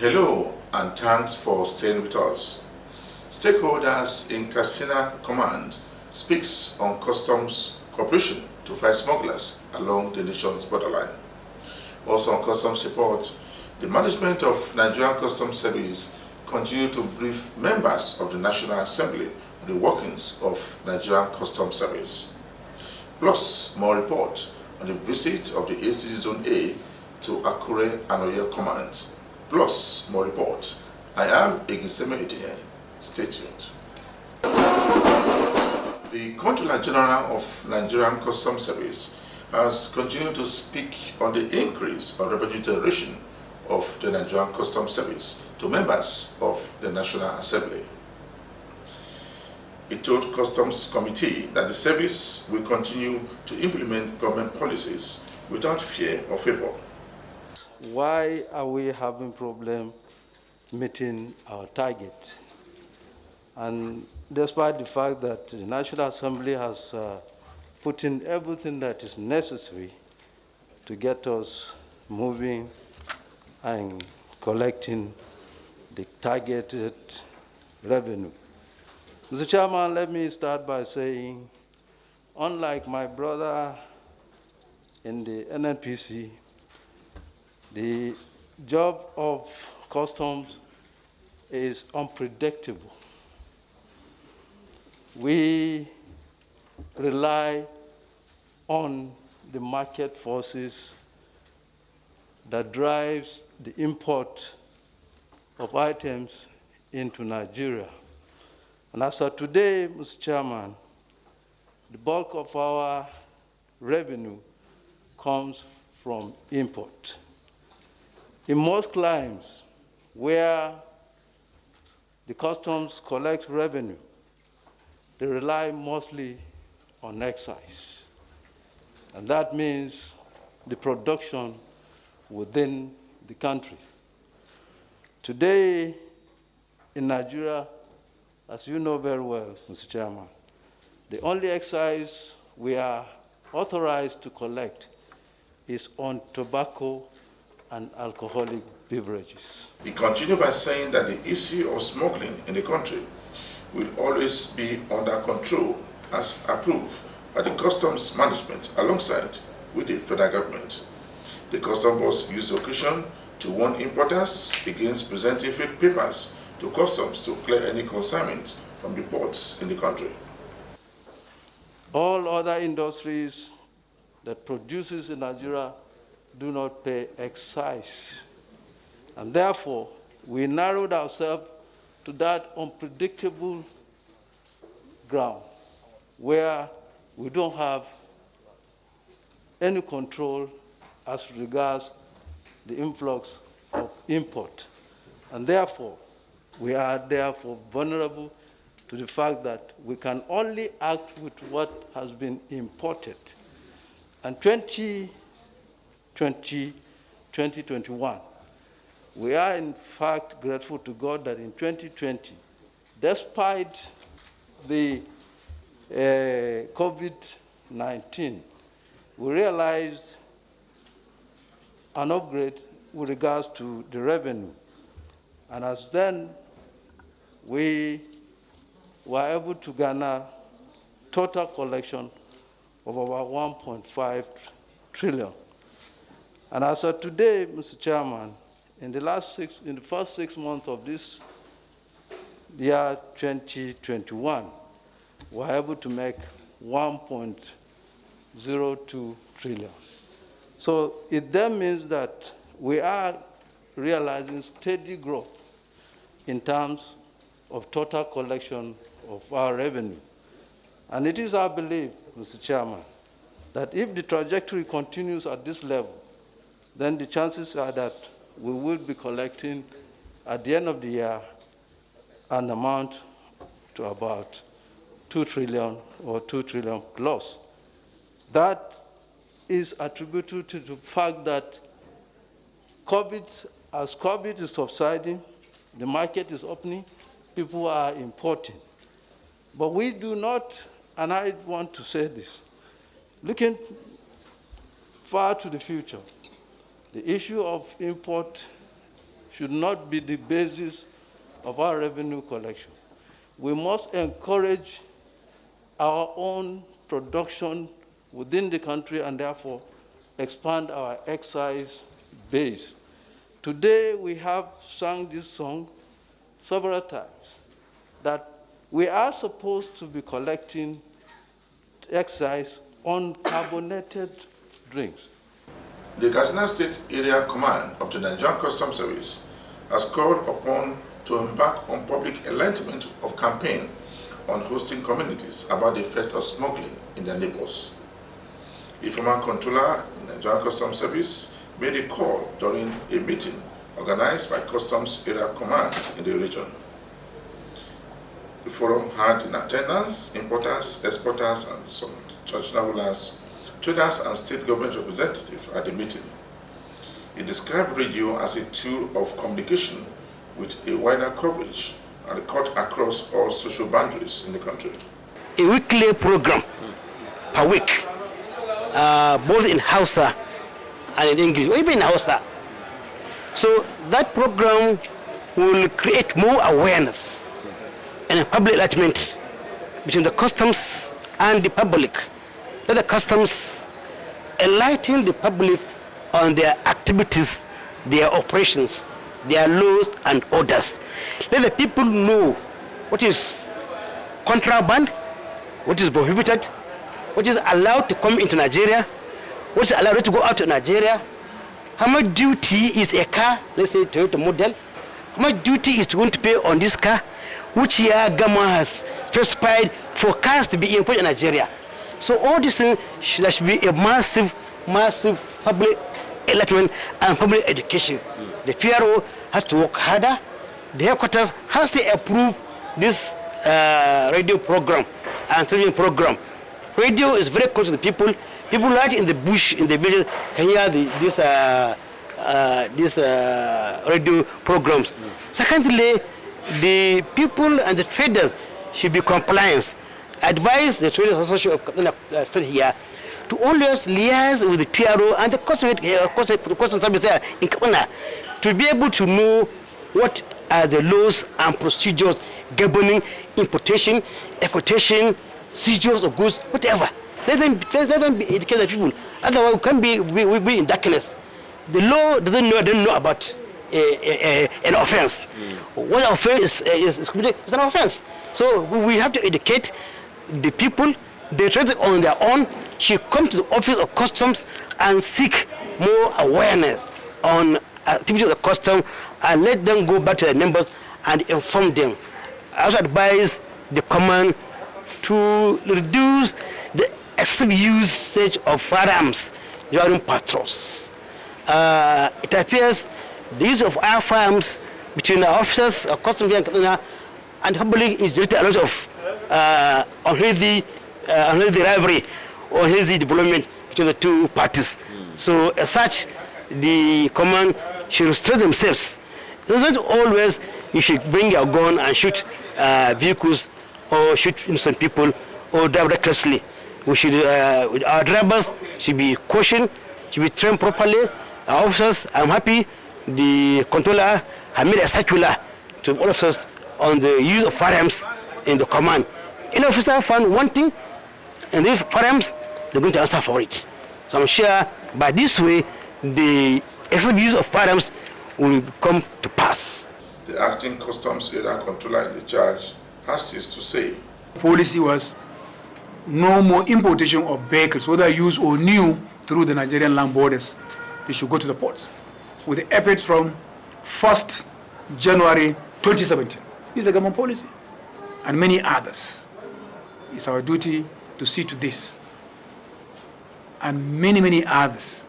Hello and thanks for staying with us. Stakeholders in Katsina Command speaks on customs cooperation to fight smugglers along the nation's borderline. Also on customs support, the management of Nigerian Customs Service continue to brief members of the National Assembly on the workings of Nigerian Customs Service. Plus, more report on the visit of the AC Zone A to Akure and Oyo Command. Plus, more report. I am Egiseme Edie. Stay tuned. The Controller General of Nigerian Customs Service has continued to speak on the increase of revenue generation of the Nigerian Customs Service to members of the National Assembly. He told Customs Committee that the service will continue to implement government policies without fear or favor. Why are we having problem meeting our target? And despite the fact that the National Assembly has put in everything that is necessary to get us moving and collecting the targeted revenue. Mr. Chairman, let me start by saying, unlike my brother in the NNPC, the job of customs is unpredictable. We rely on the market forces that drives the import of items into Nigeria. And as of today, Mr. Chairman, the bulk of our revenue comes from import. In most climes where the customs collect revenue, they rely mostly on excise. And that means the production within the country. Today in Nigeria, as you know very well, Mr. Chairman, the only excise we are authorized to collect is on tobacco and alcoholic beverages. He continued by saying that the issue of smuggling in the country will always be under control as approved by the customs management alongside with the federal government. The customs boss used the occasion to warn importers against presenting fake papers to customs to clear any consignment from the ports in the country. All other industries that produces in Nigeria do not pay excise. And therefore, we narrowed ourselves to that unpredictable ground where we don't have any control as regards the influx of import. And therefore, we are therefore vulnerable to the fact that we can only act with what has been imported. And 2021, we are in fact grateful to God that in 2020, despite the COVID-19, we realized an upgrade with regards to the revenue. And as then, we were able to garner total collection of about 1.5 trillion. And as of today, Mr. Chairman, in the first 6 months of this year, 2021, we were able to make 1.02 trillion. So it then means that we are realizing steady growth in terms of total collection of our revenue. And it is our belief, Mr. Chairman, that if the trajectory continues at this level, then the chances are that we will be collecting at the end of the year an amount to about 2 trillion or 2 trillion plus. That is attributable to the fact that as COVID is subsiding, the market is opening, people are importing. But we do not, and I want to say this, looking far to the future, the issue of import should not be the basis of our revenue collection. We must encourage our own production within the country and therefore expand our excise base. Today we have sung this song several times, that we are supposed to be collecting excise on carbonated drinks. The Katsina State Area Command of the Nigerian Customs Service has called upon to embark on public enlightenment of campaign on hosting communities about the effect of smuggling in their neighbors. The former controller in the Nigerian Customs Service made a call during a meeting organized by Customs Area Command in the region. The forum had in attendance importers, exporters, and some traditional rulers, traders, and state government representatives at the meeting. He described radio as a tool of communication with a wider coverage and cut across all social boundaries in the country. A weekly program per week, both in Hausa and in English, or even in Hausa. So that program will create more awareness and public enlightenment between the customs and the public. Let the customs enlighten the public on their activities, their operations, their laws and orders. Let the people know what is contraband, what is prohibited, what is allowed to come into Nigeria, what is allowed to go out to Nigeria, how much duty is a car, let's say Toyota model, how much duty is going to pay on this car, which year government has specified for cars to be imported in Nigeria. So all these things there should be a massive public enlightenment and public education. The PRO has to work harder. The headquarters has to approve this radio program and television program. Radio is very close to the people. People right in the bush, in the village, can hear these radio programs. Secondly, the people and the traders should be compliant. Advise the Traders Association of Katsina State here to always liaise with the PRO and the customs service there in Katsina to be able to know what are the laws and procedures governing importation, exportation, seizures of goods, whatever. Let them be educated people. Otherwise, we be in darkness. The law doesn't know about an offense. What offense is committed is an offense. So we have to educate the people. The traders on their own should come to the office of customs and seek more awareness on activities of the custom and let them go back to their members and inform them. I also advise the command to reduce the excessive usage of firearms during patrols. It appears the use of our firearms between our officers of customs here in Katsina and public is related a lot of unhealthy rivalry or unhealthy development between the two parties. So as such, the command should restrain themselves. It's not always you should bring your gun and shoot vehicles or shoot innocent people or drive recklessly. We should, our drivers should be cautioned, should be trained properly. Our officers, I'm happy the controller has made a circular to all officers on the use of firearms in the command. Any officer found one thing, and if firearms, they're going to answer for it. So I'm sure by this way, the excessive use of firearms will come to pass. The acting customs area controller in the charge has this to say. Policy was no more importation of vehicles, whether used or new, through the Nigerian land borders. They should go to the ports. With the effect from 1st January 2017. This is a government policy. And many others. It's our duty to see to this. And many others.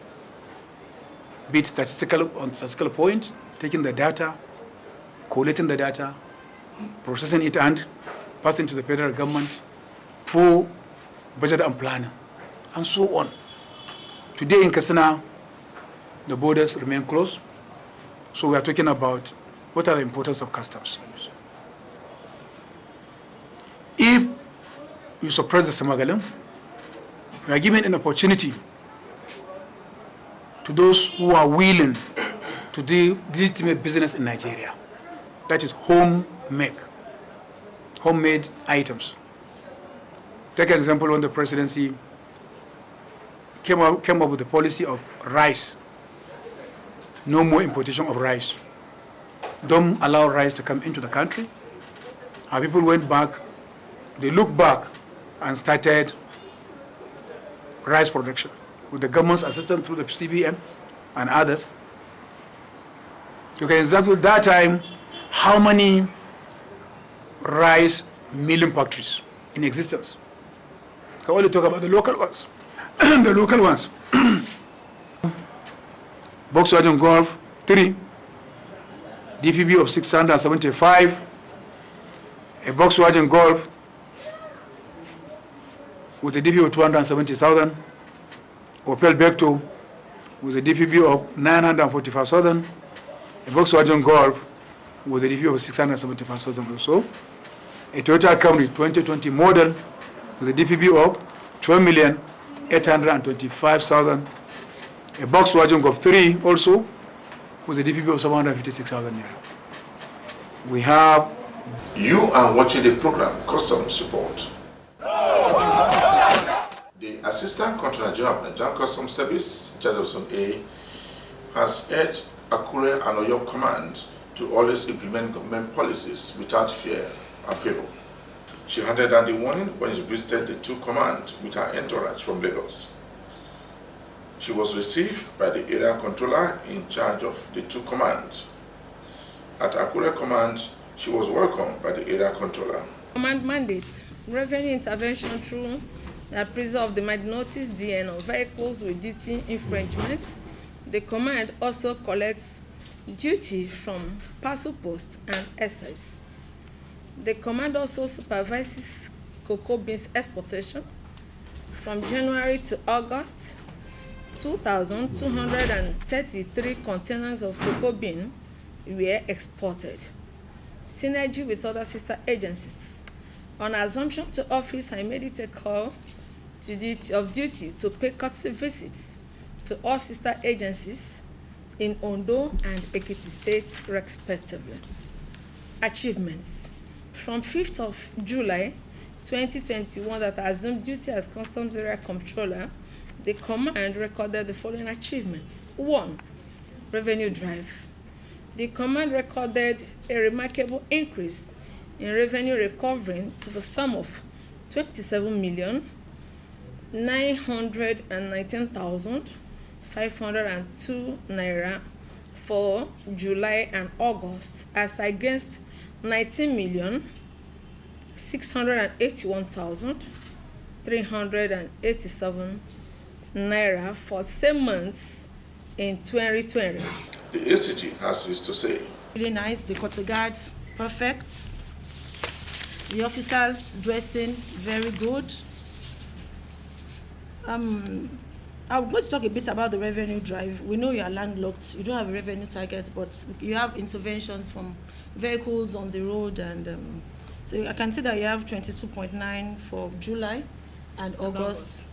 Be it on statistical point, taking the data, collating the data, processing it and passing to the federal government for budget and planning, and so on. Today in Katsina, the borders remain closed, so we are talking about what are the importance of customs. If you suppress the smuggling, we are giving an opportunity to those who are willing to do legitimate business in Nigeria. That is homemade items. Take an example when the presidency came up with the policy of rice. No more importation of rice. Don't allow rice to come into the country. Our people went back, they looked back and started rice production with the government's assistance through the CBN and others. You can example that time how many rice milling factories in existence. I can only talk about the local ones. The local ones. Volkswagen Golf 3, DPB of 675, a Volkswagen Golf with a DPB of 270,000, Opel Vector with a DPB of 945,000, a Volkswagen Golf with a DPB of 675,000 also, a Toyota Camry 2020 model with a DPB of 12,825,000, a Volkswagen Golf 3 also with a DPB of 756,000 naira. We have. You are watching the program Customs Report. The Assistant Controller General of Nigerian Customs Service, Jefferson A, has urged Akure and Oyo Command to always implement government policies without fear and favor. She handed down the warning when she visited the two commands with her entourage from Lagos. She was received by the area controller in charge of the two commands. At Akure Command, she was welcomed by the area controller. Command mandate, revenue intervention through the appraisal of the notice DN of vehicles with duty infringement. The command also collects duty from parcel post and excise. The command also supervises cocoa beans exportation. From January to August, 2,233 containers of cocoa bean were exported. Synergy with other sister agencies. On assumption to office, I made it a call to duty to pay courtesy visits to all sister agencies in Ondo and Ekiti State, respectively. Achievements. From 5th of July 2021, that I assumed duty as Customs Area Controller, the command recorded the following achievements. 1. Revenue drive. The command recorded a remarkable increase in revenue recovering to the sum of 27,919,502 naira for July and August, as against 19,681,387 naira for the same months in 2020. The ACG has this to say. Really nice. The Coast Guard, perfect. The officers dressing very good. I'm going to talk a bit about the revenue drive. We know you are landlocked. You don't have a revenue target, but you have interventions from vehicles on the road, and so I can see that you have 22.9 for July and August,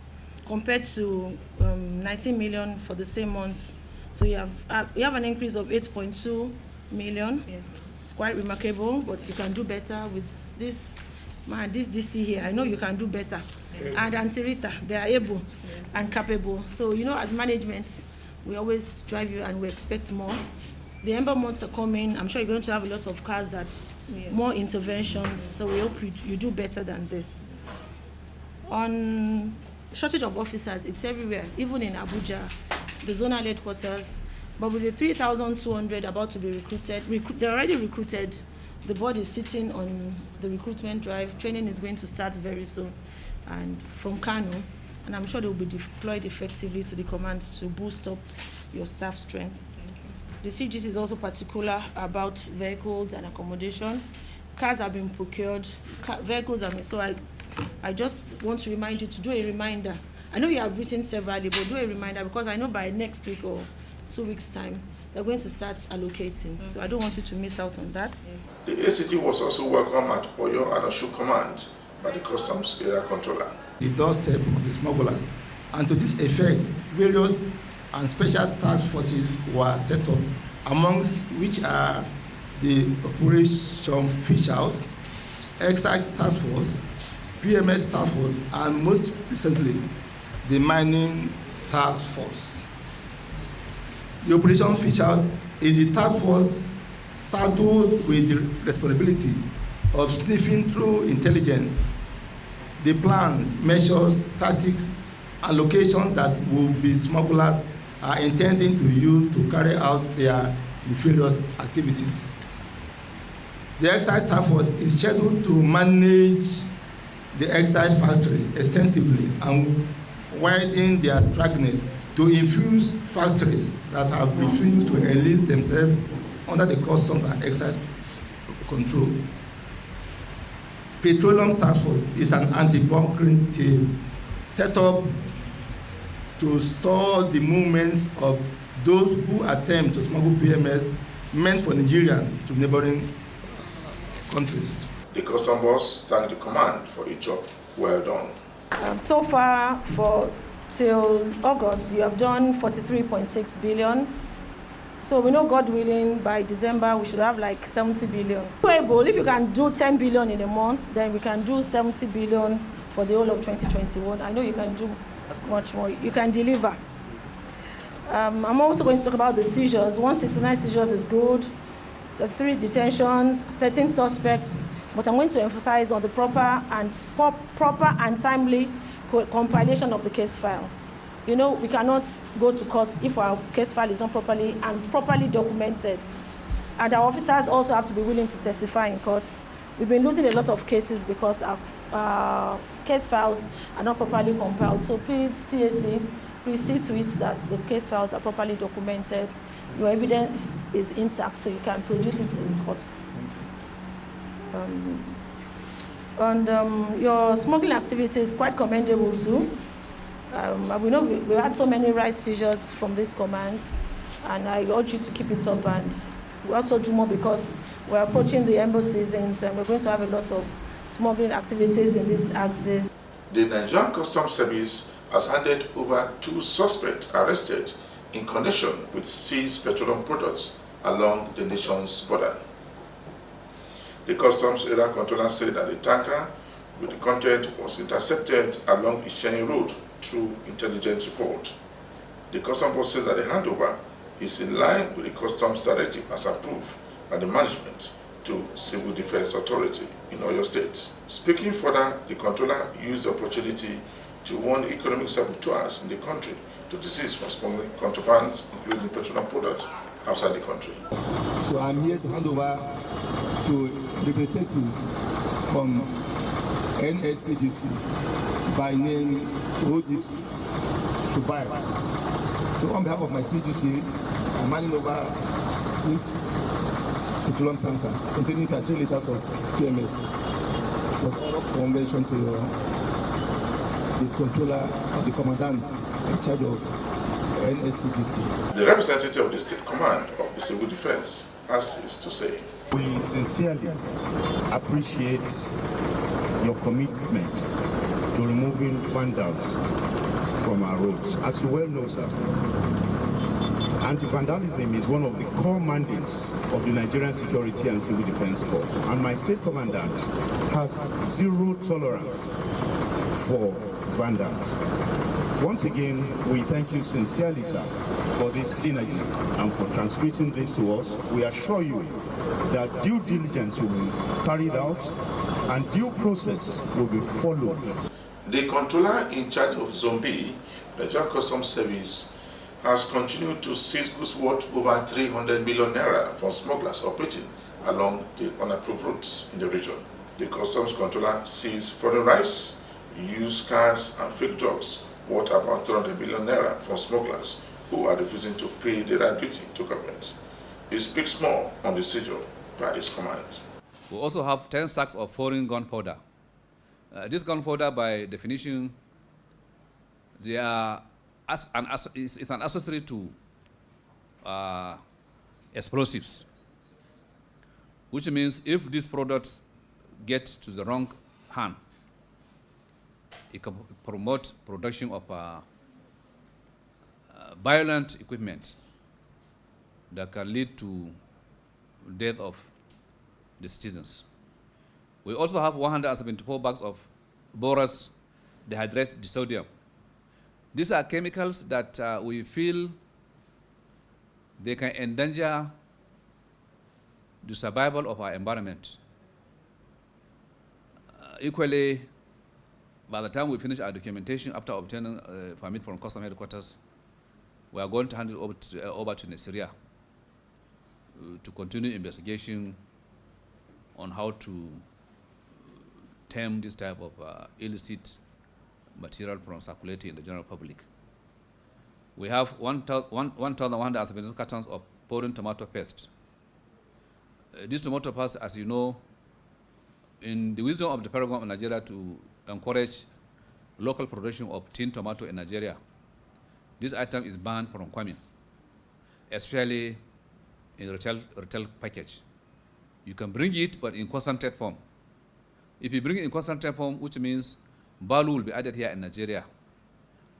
compared to 19 million for the same months. So you have an increase of 8.2 million. Yes, ma'am. It's quite remarkable, but you can do better with this DC here. I know you can do better. Yes. And Antirita, they are able, yes, and capable. So, as management, we always drive you and we expect more. The Ember months are coming. I'm sure you're going to have a lot of cars that, yes, more interventions. So we hope you do better than this. On shortage of officers, it's everywhere, even in Abuja, the zonal headquarters. But with the 3,200 about to be recruited, they're already recruited. The board is sitting on the recruitment drive. Training is going to start very soon, and from Kano, and I'm sure they will be deployed effectively to the commands to boost up your staff strength. The CGC is also particular about vehicles and accommodation. Cars have been procured, vehicles have been, so I just want to remind you to do a reminder. I know you have written severally, but do a reminder, because I know by next week or 2 weeks' time, they're going to start allocating. Okay. So I don't want you to miss out on that. The ACG was also welcome at Oyo and Oshu Command by the Customs Area Controller. The doorstep of the smugglers. And to this effect, various and special task forces were set up amongst which are the Operation Fish Out, Excise Task Force, PMS Task Force, and most recently, the Mining Task Force. The Operation Fish Out is the task force saddled with the responsibility of sniffing through intelligence the plans, measures, tactics, and locations that will be smugglers are intending to use to carry out their nefarious activities. The Excise Task Force is scheduled to manage the excise factories extensively and widen their dragnet to infuse factories that have refused to enlist themselves under the Customs and Excise control. Petroleum Task Force is an anti-bunkering team set up to stall the movements of those who attempt to smuggle PMS meant for Nigeria to neighboring countries. The custom boss thanked the command for a job well done. So far, till August, you have done 43.6 billion. So we know, God willing, by December we should have like 70 billion. If you can do 10 billion in a month, then we can do 70 billion for the whole of 2021. I know you can do much more. You can deliver. I'm also going to talk about the seizures. 169 seizures is good. There's 3 detentions, 13 suspects. But I'm going to emphasize on the proper and timely compilation of the case file. You know, we cannot go to court if our case file is not properly documented. And our officers also have to be willing to testify in court. We've been losing a lot of cases because our case files are not properly compiled. So please, CAC, please see to it that the case files are properly documented. Your evidence is intact, so you can produce it in court. Your smuggling activity is quite commendable too. We know we had so many rice seizures from this command, and I urge you to keep it up. And we also do more because we're approaching the embassy seasons, and we're going to have a lot of smuggling activities in this axis. The Nigerian Customs Service has handed over 2 suspects arrested in connection with seized petroleum products along the nation's border. The Customs Area Controller said that the tanker with the content was intercepted along Ishenyi Road through intelligence report. The Customs Board says that the handover is in line with the Customs Directive as approved by the management to Civil Defense Authority in Oyo State. Speaking further, the controller used the opportunity to warn economic saboteurs in the country to desist from smuggling contrabands, including petroleum products, outside the country. So I'm here to hand over to representative from NSCDC by name Odis Dubai. So on behalf of my CGC, I'm handing over this petroleum tanker containing 3 liters of PMS for conversion to the controller of the commandant in charge of NSCDC. The representative of the State Command of the Civil Defense has this to say. We sincerely appreciate your commitment to removing vandals from our roads. As you well know, sir, anti-vandalism is one of the core mandates of the Nigerian Security and Civil Defense Corps. And my state commandant has 0 tolerance for vandals. Once again, we thank you sincerely, sir, for this synergy and for transmitting this to us. We assure you that due diligence will be carried out and due process will be followed. The controller in charge of Zombi, the Nigerian Customs Service, has continued to seize goods worth over 300 million naira from smugglers operating along the unapproved routes in the region. The Customs controller seized foreign rice, used cars and fake drugs worth about 300 million naira from smugglers who are refusing to pay their duty to government. He speaks more on the seizure by his command. We also have 10 sacks of foreign gunpowder. This gunpowder, by definition, they are it's an accessory to explosives, which means if these products get to the wrong hand, it can promote production of violent equipment. that can lead to death of the citizens. We also have 174 bags of borous dehydrated disodium. These are chemicals that we feel they can endanger the survival of our environment. Equally, by the time we finish our documentation after obtaining a permit from Customs Headquarters, we are going to hand it over to Nigeria to continue investigation on how to tame this type of illicit material from circulating in the general public. We have 1,170 cartons of pouring tomato paste. This tomato paste, as you know, in the wisdom of the Federal Government of Nigeria to encourage local production of tin tomato in Nigeria, this item is banned from coming, especially in retail package. You can bring it, but in concentrate form. If you bring it in concentrate form, which means value will be added here in Nigeria.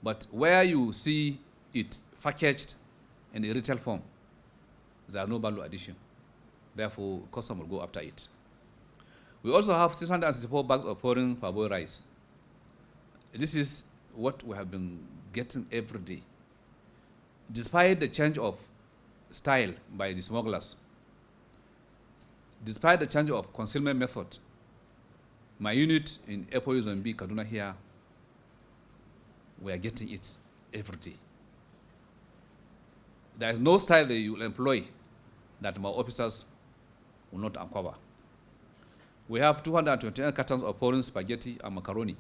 But where you see it packaged in a retail form, there are no value addition. Therefore, customs will go after it. We also have 664 bags of foreign parboiled rice. This is what we have been getting every day. Despite the change of style by the smugglers, despite the change of concealment method, my unit in FOU Zone B, Kaduna here, we are getting it every day. There is no style that you will employ that my officers will not uncover. We have 229 cartons of foreign spaghetti and macaroni.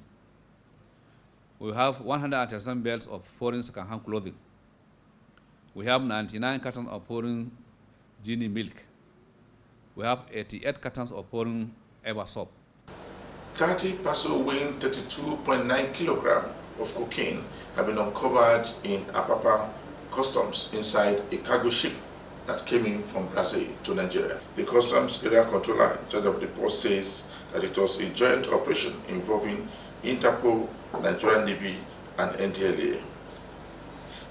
We have 137 belts of foreign second-hand clothing. We have 99 cartons of foreign Genie milk. We have 88 cartons of foreign Eva soap. 30 parcels weighing 32.9 kilograms of cocaine have been uncovered in Apapa Customs inside a cargo ship that came in from Brazil to Nigeria. The Customs Area Controller in charge of the port says that it was a joint operation involving Interpol, Nigerian Navy, and NDLA.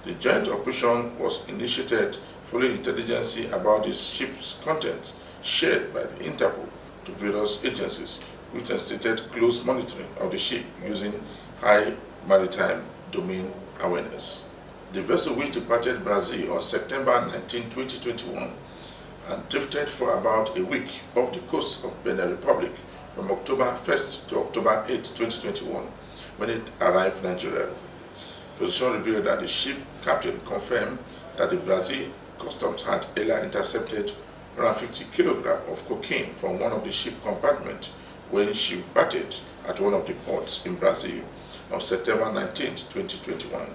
The joint operation was initiated following intelligence about the ship's contents shared by the Interpol to various agencies, which necessitated close monitoring of the ship using high maritime domain awareness. The vessel, which departed Brazil on September 19, 2021, and drifted for about a week off the coast of Benin Republic from October 1st to October 8, 2021, when it arrived in Nigeria. Position revealed that the ship captain confirmed that the Brazil Customs had earlier intercepted around 50 kilograms of cocaine from one of the ship compartments when she batted at one of the ports in Brazil on September 19, 2021.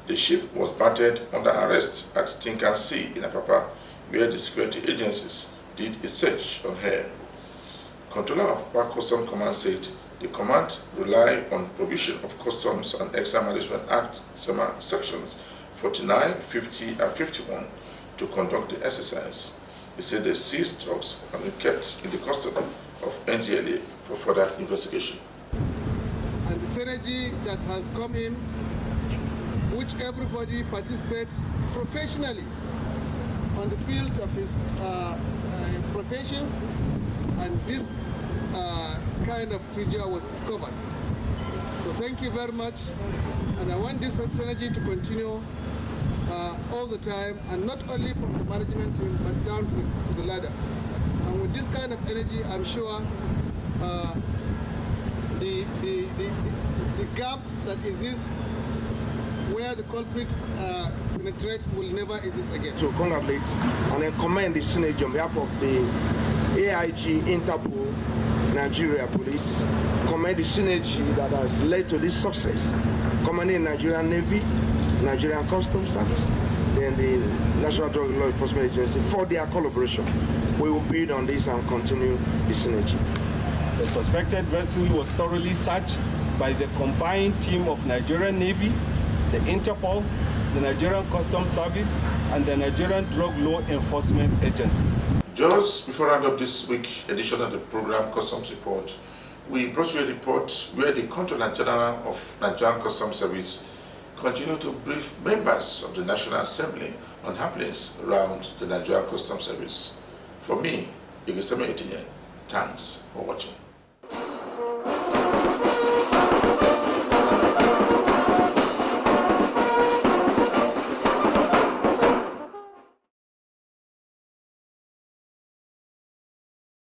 The ship was battered under arrest at Tinkan Sea in Apapa, where the security agencies did a search on her. Controller of Apapa Customs Command said the command relied on provision of Customs and Excise Management Act sections 49, 50, and 51 to conduct the exercise. He said the seized drugs have been kept in the custody of NDLA for further investigation. And the synergy that has come in, which everybody participates professionally on the field of his profession, and this kind of procedure was discovered. So thank you very much, and I want this synergy to continue all the time, and not only from the management team, but down to the ladder. And with this kind of energy, I'm sure the gap that exists where the culprit penetrate will never exist again. To congratulate and then commend the synergy on behalf of the AIG, Interpol, Nigeria Police, commend the synergy that has led to this success, commending Nigerian Navy, Nigerian Customs Service, then the National Drug Law Enforcement Agency for their collaboration. We will build on this and continue the synergy. The suspected vessel was thoroughly searched by the combined team of Nigerian Navy, the Interpol, the Nigerian Customs Service, and the Nigerian Drug Law Enforcement Agency. Just before I round up this week's edition of the program Customs Report, we brought you a report where the Controller General of Nigerian Customs Service continue to brief members of the National Assembly on happenings around the Nigerian Customs Service. For me, Igisame Etinye, thanks for watching.